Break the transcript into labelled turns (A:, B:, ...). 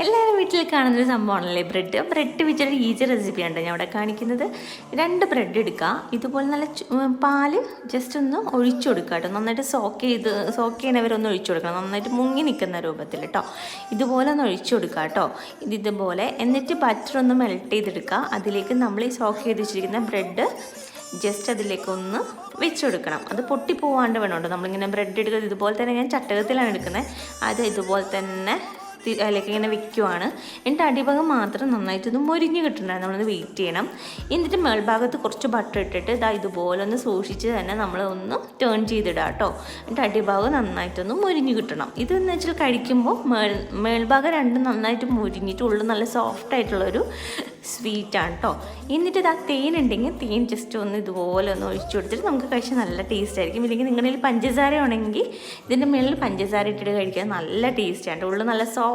A: എല്ലാവരും വീട്ടിൽ കാണുന്നൊരു സംഭവമാണല്ലേ ബ്രെഡ് വെച്ചൊരു ഈസി റെസിപ്പിയാണ് ഞാൻ ഇവിടെ കാണിക്കുന്നത്. 2 ബ്രെഡ് എടുക്കുക. ഇതുപോലെ നല്ല പാല് ജസ്റ്റ് ഒന്ന് ഒഴിച്ചു കൊടുക്കുക കേട്ടോ. നന്നായിട്ട് സോക്ക് ചെയ്യുന്നവരൊന്ന് ഒഴിച്ചു കൊടുക്കണം, നന്നായിട്ട് മുങ്ങി നിൽക്കുന്ന രൂപത്തിൽ കേട്ടോ. ഇതുപോലെ ഒന്ന് ഒഴിച്ചു കൊടുക്കുക കേട്ടോ. ഇതുപോലെ എന്നിട്ട് ബട്ടർ ഒന്ന് മെൽറ്റ് ചെയ്തെടുക്കുക. അതിലേക്ക് നമ്മൾ ഈ സോക്ക് ചെയ്ത് വെച്ചിരിക്കുന്ന ബ്രെഡ് ജസ്റ്റ് അതിലേക്കൊന്ന് വെച്ച് കൊടുക്കണം. അത് പൊട്ടിപ്പോവാണ്ട് വേണമുണ്ട്. നമ്മളിങ്ങനെ ബ്രെഡ് എടുക്കുന്നത് ഇതുപോലെ തന്നെ, ഞാൻ ചട്ടകത്തിലാണ് എടുക്കുന്നത്. അത് ഇതുപോലെ തന്നെ അതിലേക്ക് ഇങ്ങനെ വെക്കുവാണ്. എന്നിട്ട് അടിഭാഗം മാത്രം നന്നായിട്ടൊന്ന് മൊരിഞ്ഞ് കിട്ടണം. നമ്മളൊന്ന് വെയിറ്റ് ചെയ്യണം. എന്നിട്ട് മേൾഭാഗത്ത് കുറച്ച് ബട്ടർ ഇട്ടിട്ട് ഇതുപോലെ ഒന്ന് സൂക്ഷിച്ച് തന്നെ നമ്മൾ ഒന്ന് ടേൺ ചെയ്തിടുക കേട്ടോ. എന്നിട്ട് അടിഭാഗം നന്നായിട്ടൊന്ന് മൊരിഞ്ഞ് കിട്ടണം. ഇതെന്ന് വെച്ചാൽ കഴിക്കുമ്പോൾ മേൾഭാഗം രണ്ടും നന്നായിട്ട് മൊരിഞ്ഞിട്ട് ഉള്ളിൽ നല്ല സോഫ്റ്റ് ആയിട്ടുള്ളൊരു സ്വീറ്റാണ് കേട്ടോ. എന്നിട്ട് തേൻ ഉണ്ടെങ്കിൽ തേൻ ജസ്റ്റ് ഒന്ന് ഇതുപോലെ ഒന്ന് ഒഴിച്ചു കൊടുത്തിട്ട് നമുക്ക് കഴിച്ചാൽ നല്ല ടേസ്റ്റ് ആയിരിക്കും. ഇല്ലെങ്കിൽ നിങ്ങളുടെ കയ്യിൽ പഞ്ചസാര ആണെങ്കിൽ ഇതിൻ്റെ മുകളിൽ പഞ്ചസാര ഇട്ടിട്ട് കഴിക്കാൻ നല്ല ടേസ്റ്റാണ്. ഉള്ളിൽ നല്ല